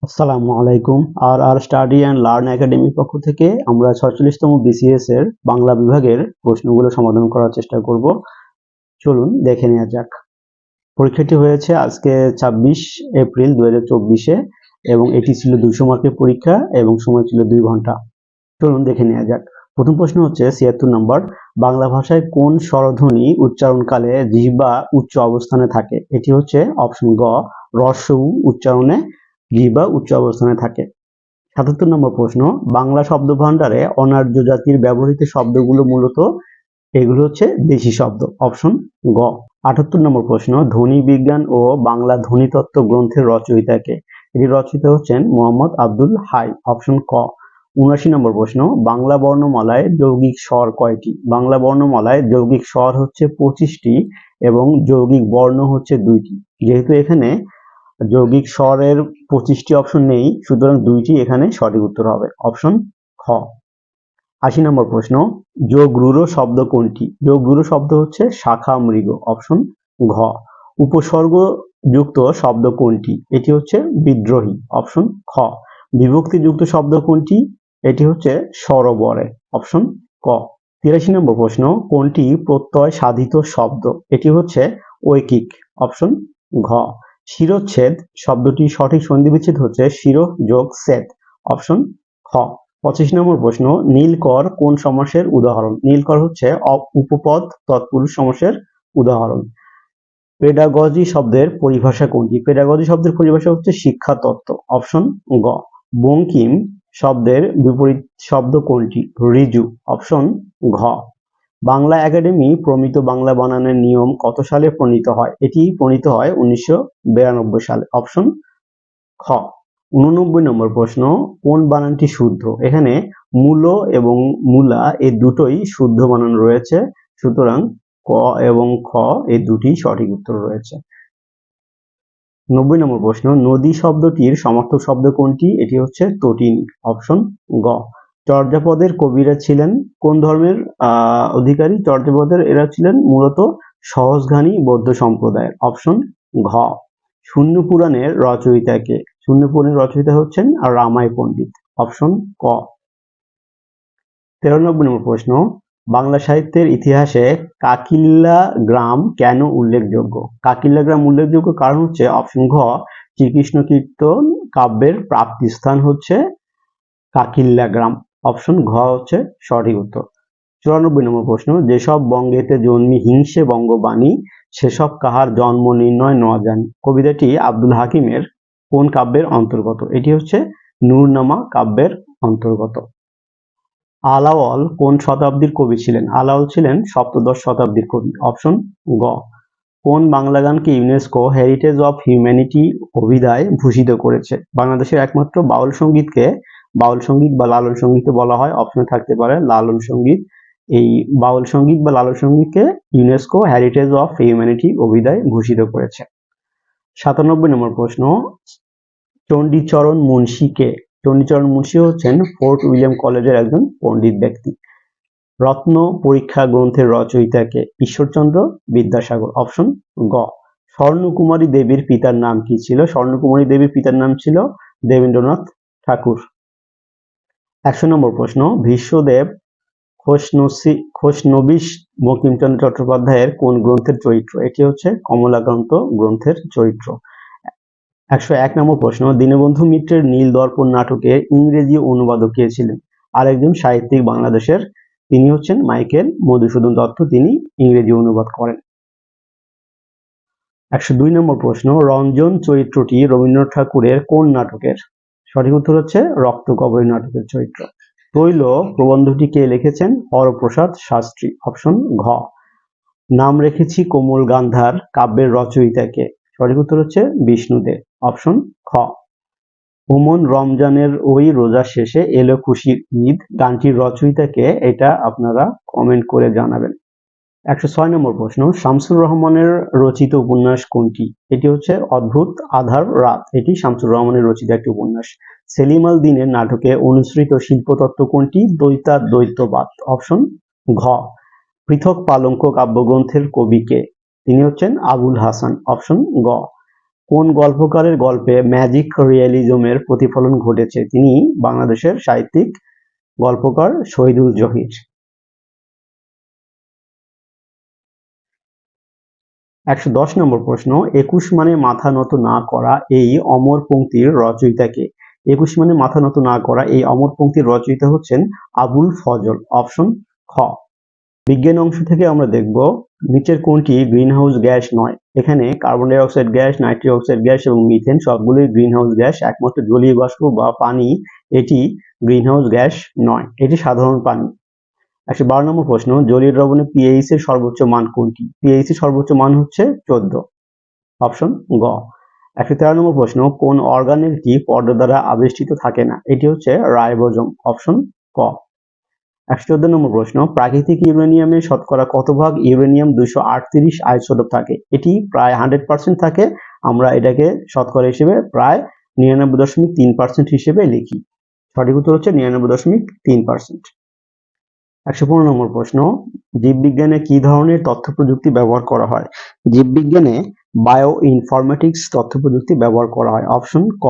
আসসালামু আলাইকুম। আর study and learn একাডেমির পক্ষ থেকে আমরা 46তম বিসিএস এর বাংলা বিভাগের প্রশ্নগুলো সমাধান করার চেষ্টা করব। চলুন দেখে নেওয়া যাক। পরীক্ষাটি হয়েছে আজকে 26 এপ্রিল 2024-এ এবং এটি ছিল 200 মার্কের পরীক্ষা এবং সময় ছিল 2 ঘন্টা। চলুন দেখে নেওয়া যাক। প্রথম প্রশ্ন হচ্ছে 76 নম্বর, বাংলা ভাষায় কোন স্বরধ্বনি উচ্চারণকালে জিহ্বা উচ্চ অবস্থানে থাকে? এটি হচ্ছে অপশন গ, হ্রস্ব উ উচ্চারণে জিহ্বা উচ্চ অবস্থানে থাকে। 77 নম্বর প্রশ্ন, বাংলা শব্দভাণ্ডারে অনার্য জাতির ব্যবহৃত শব্দগুলো মূলত এগুলো হচ্ছে দেশি শব্দ। অপশন গ। 78 নম্বর প্রশ্ন, ধ্বনি বিজ্ঞান ও বাংলা ধ্বনিতত্ত্ব গ্রন্থের রচয়িতা কে? এটি রচিত হচ্ছেন মোহাম্মদ আব্দুল হাই। অপশন ক। 79 নম্বর প্রশ্ন, বাংলা বর্ণমালায় যৌগিক স্বর কয়টি? বাংলা বর্ণমালায় যৌগিক স্বর হচ্ছে 25টি এবং যৌগিক বর্ণ হচ্ছে 2টি। যেহেতু এখানে যৌগিক স্বরের 25টি অপশন নেই, সুতরাং 2টি এখানে সঠিক উত্তর হবে। অপশন খ। 80 নম্বর প্রশ্ন, যোগ-রূঢ় শব্দ কোনটি? যোগ-রূঢ় শব্দ হচ্ছে শাখা মৃগ। অপশন ঘ। উপসর্গ যুক্ত শব্দ কোনটি? এটি হচ্ছে বিদ্রোহী। অপশন খ। বিভক্তিযুক্ত শব্দ কোনটি? এটি হচ্ছে সরোবরে। অপশন ক। 83 নম্বর প্রশ্ন, কোনটি প্রত্যয় সাধিত শব্দ? এটি হচ্ছে ঐকিক। অপশন ঘ। শিরচ্ছেদ শব্দটির সঠিক সন্ধিবিচ্ছেদ হচ্ছে শির যোগ ছেদ। অপশন খ। 25 নম্বর প্রশ্ন, নীলকর কোন সমাসের উদাহরণ? নীলকর হচ্ছে উপপদ তৎপুরুষ সমাসের উদাহরণ। পেডাগজি শব্দের পরিভাষা কোনটি? পেডাগজি শব্দের পরিভাষা হচ্ছে শিক্ষা তত্ত্ব। অপশন গ। বঙ্কিম শব্দের বিপরীত শব্দ কোনটি? ঋজু। অপশন ঘ। বাংলা একাডেমি প্রমিত বাংলা বানানের নিয়ম কত সালে প্রণীত হয়? এটি প্রণীত হয় 1992 সালে। অপশন খ। 89 নম্বর প্রশ্ন, কোন বানানটি শুদ্ধ? এখানে মূল এবং মূলা এই দুটোই শুদ্ধ বানান রয়েছে, সুতরাং ক এবং খ এই দুটি সঠিক উত্তর রয়েছে। 90 নম্বর প্রশ্ন, নদী শব্দটির সমার্থক শব্দ কোনটি? এটি হচ্ছে তটিনী। অপশন গ। চর্যাপদের কবিরা ছিলেন কোন ধর্মের অধিকারী? চর্যাপদের এরা ছিলেন মূলত সহজঘানী বৌদ্ধ সম্প্রদায়ের। অপশন ঘ। শূন্য পুরাণের রচয়িতা কে? শূন্য পুরাণের রচয়িতা হচ্ছেন রামাই পণ্ডিত। অপশন ক। 93 নম্বর প্রশ্ন, বাংলা সাহিত্যের ইতিহাসে কাকিল্যা গ্রাম কেন উল্লেখযোগ্য? কাকিল্যা গ্রাম উল্লেখযোগ্য কারণ হচ্ছে অপশন ঘ, শ্রীকৃষ্ণ কীর্তন কাব্যের প্রাপ্তিস্থান হচ্ছে কাকিল্যা গ্রাম। অপশন ঘ হচ্ছে সঠিক উত্তর। 94 নম্বর প্রশ্ন, যেসব বঙ্গেতে জন্মি হিংসে বঙ্গবাণী সেসব কাহার জন্ম নির্ণয় ন জানি? কবিতাটি আব্দুল হাকিমের কোন কাব্যের অন্তর্গত? এটি হচ্ছে নূরনামা কাব্যের অন্তর্গত। আলাওল কোন শতাব্দীর কবি ছিলেন? আলাওল ছিলেন সপ্তদশ শতাব্দীর কবি। অপশন গ। কোন বাংলা গানকে ইউনেস্কো হেরিটেজ অফ হিউম্যানিটি অভিধায় ভূষিত করেছে? বাংলাদেশের একমাত্র বাউল সঙ্গীতকে বাউল সঙ্গীত বা লালন সঙ্গীত বলা হয়। অপশনে থাকতে পারে লালন সঙ্গীত। এই বাউল সঙ্গীত বা লালন সঙ্গীতকে ইউনেস্কো হেরিটেজ অফ হিউম্যানিটি অভিধায় ভূষিত করেছে। 97 নম্বর প্রশ্ন, চণ্ডীচরণ মুন্সী কে? চণ্ডীচরণ মুন্সী হচ্ছেন ফোর্ট উইলিয়াম কলেজের একজন পণ্ডিত ব্যক্তি। রত্ন পরীক্ষা গ্রন্থের রচয়িতা কে? ঈশ্বরচন্দ্র বিদ্যাসাগর। অপশন গ। স্বর্ণকুমারী দেবীর পিতার নাম কি ছিল? স্বর্ণকুমারী দেবীর পিতার নাম ছিল দেবেন্দ্রনাথ ঠাকুর। 100 নম্বর প্রশ্ন, ভীষ্মদেব খোশনবিশ বঙ্কিমচন্দ্র চট্টোপাধ্যায়ের কোন গ্রন্থের চরিত্র? এটি হচ্ছে কমলাকান্ত গ্রন্থের চরিত্র। 101 নম্বর প্রশ্ন, দীনবন্ধু মিত্রের নীল দর্পণ নাটকের ইংরেজি অনুবাদক কে ছিলেন? আরেকজন সাহিত্যিক বাংলাদেশের, তিনি হচ্ছেন মাইকেল মধুসূদন দত্ত, তিনি ইংরেজি অনুবাদ করেন। 102 নম্বর প্রশ্ন, রঞ্জন চরিত্রটি রবীন্দ্রনাথ ঠাকুরের কোন নাটকের? সঠিক উত্তর হচ্ছে রক্তকরবী নাটকের চরিত্র। তৈল প্রবন্ধটি কে লিখেছেন? হরপ্রসাদ শাস্ত্রী। অপশন ঘ। নাম রেখেছি কোমল গান্ধার কাব্যের রচয়িতা কে? সঠিক উত্তর হচ্ছে বিষ্ণুদেব। অপশন খ। ওমন রমজানের ওই রোজা শেষে এলো খুশির ঈদ গানটির রচয়িতা কে? এটা আপনারা কমেন্ট করে জানাবেন। 106 নম্বর প্রশ্ন, শামসুর রহমানের রচিত উপন্যাস কোনটি? এটি হচ্ছে অদ্ভুত আধার রাত। এটি শামসুর রহমানের রচিত একটি উপন্যাস। সেলিম আল দীনের নাটকে অনুসৃত শিল্পতত্ত্ব কোনটি? দ্বৈতাদ্বৈতবাদ। অপশন ঘ। পৃথক পালঙ্ক কাব্যগ্রন্থের কবি কে? তিনি হচ্ছেন আবুল হাসান। অপশন গ। কোন গল্পকারের গল্পে ম্যাজিক রিয়েলিজমের প্রতিফলন ঘটেছে? তিনি বাংলাদেশের সাহিত্যিক গল্পকার শহীদুল জহির। 110 নম্বর প্রশ্ন, 21 মানে মাথা নত না করা এই অমর পংক্তির রচয়িতা কে? 21 মানে মাথা নত না করা এই অমর পংক্তির রচয়িতা হচ্ছেন আবুল ফজল। অপশন খ। বিজ্ঞান অংশ থেকে আমরা দেখব নিচের কোনটি গ্রিনহাউস গ্যাস নয়? এখানে কার্বন ডাই অক্সাইড গ্যাস, নাইট্রিক অক্সাইড গ্যাস এবং মিথেন সবগুলোই গ্রিনহাউস গ্যাস। একমাত্র জলীয় বাষ্প বা পানি এটি গ্রিনহাউস গ্যাস নয়, এটি সাধারণ পানি। 112 নম্বর প্রশ্ন, জলীয় দ্রবণে পিএইচ এর সর্বোচ্চ মান কোনটি? পিএইচ এর সর্বোচ্চ মান হচ্ছে 14। অপশন গ। 113 নম্বর প্রশ্ন, কোন অর্গানেলটি পর্দা দ্বারা আবেষ্টিত থাকে না? এটি হচ্ছে রাইবোজোম। অপশন ক। 114 নম্বর প্রশ্ন, প্রাকৃতিক ইউরেনিয়ামে শতকরা কত ভাগ ইউরেনিয়াম 238 আইসোটোপ থাকে? এটি প্রায় 100% থাকে। আমরা এটাকে শতকরা হিসেবে প্রায় 99.3% হিসেবে লিখি। সঠিক উত্তর হচ্ছে 99.3%। 115 নম্বর প্রশ্ন, জীববিজ্ঞানে কি ধরনের তথ্য প্রযুক্তি ব্যবহার করা হয়? জীববিজ্ঞানে বায়ো ইনফরমেটিক্স তথ্য প্রযুক্তি ব্যবহার করা হয়। অপশন ক।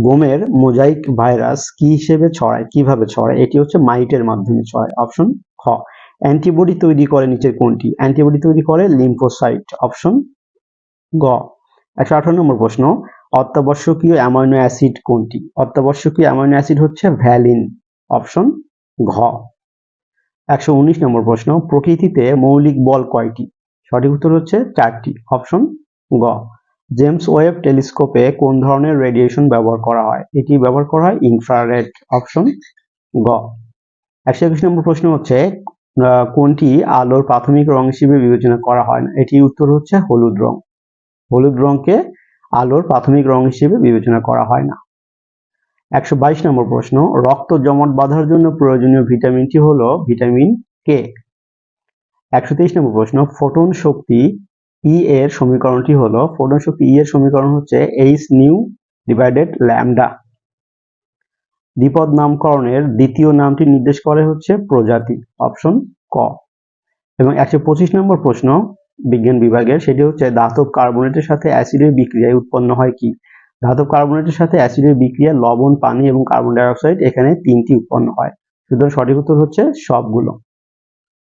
গমের মোজাইক ভাইরাস কি হিসেবে ছড়ায়, কিভাবে ছড়ায়? এটি হচ্ছে মাইটের মাধ্যমে ছড়ায়। অপশন খ। অ্যান্টিবডি তৈরি করে নিচের কোনটি? অ্যান্টিবডি তৈরি করে লিম্ফোসাইট। অপশন গ। 118 নম্বর প্রশ্ন, অত্যাবশ্যকীয় অ্যামাইনো অ্যাসিড কোনটি? অত্যাবশ্যকীয় অ্যামাইনো অ্যাসিড হচ্ছে ভ্যালিন। অপশন ঘ। 119 নম্বর প্রশ্ন, প্রকৃতিতে মৌলিক বল কয়টি? সঠিক উত্তর হচ্ছে 4টি। অপশন গ। জেমস ওয়েব টেলিস্কোপে কোন ধরনের রেডিয়েশন ব্যবহার করা হয়? এটি ব্যবহার করা হয় ইনফ্রারেড। অপশন গ। 121 নম্বর প্রশ্ন হচ্ছে কোনটি আলোর প্রাথমিক রং হিসেবে বিবেচনা করা হয় না? এটি উত্তর হচ্ছে হলুদ রং। হলুদ রংকে আলোর প্রাথমিক রং হিসেবে বিবেচনা করা হয় না। 122 নম্বর প্রশ্ন, রক্ত জমাট বাঁধার জন্য প্রয়োজনীয় ভিটামিনটি হলো ভিটামিন কে। 123 নম্বর প্রশ্ন, ফোটন শক্তি ই এর সমীকরণটি হলো, ফোটন শক্তি ই এর সমীকরণ হচ্ছে এইচ নিউ ডিভাইডেড ল্যামডা। দ্বিপদ নামকরণের দ্বিতীয় নামটি নির্দেশ করে হচ্ছে প্রজাতি। অপশন ক। এবং 125 নম্বর প্রশ্ন বিজ্ঞান বিভাগের, সেটি হচ্ছে ধাতব কার্বনেটের সাথে অ্যাসিডের বিক্রিয়ায় উৎপন্ন হয় কি? ধাতব কার্বনেটের সাথে অ্যাসিডের বিক্রিয়া লবণ, পানি এবং কার্বন ডাই অক্সাইড, এখানে 3টি উৎপন্ন হয়। সুতরাং সঠিক উত্তর হচ্ছে সবগুলো।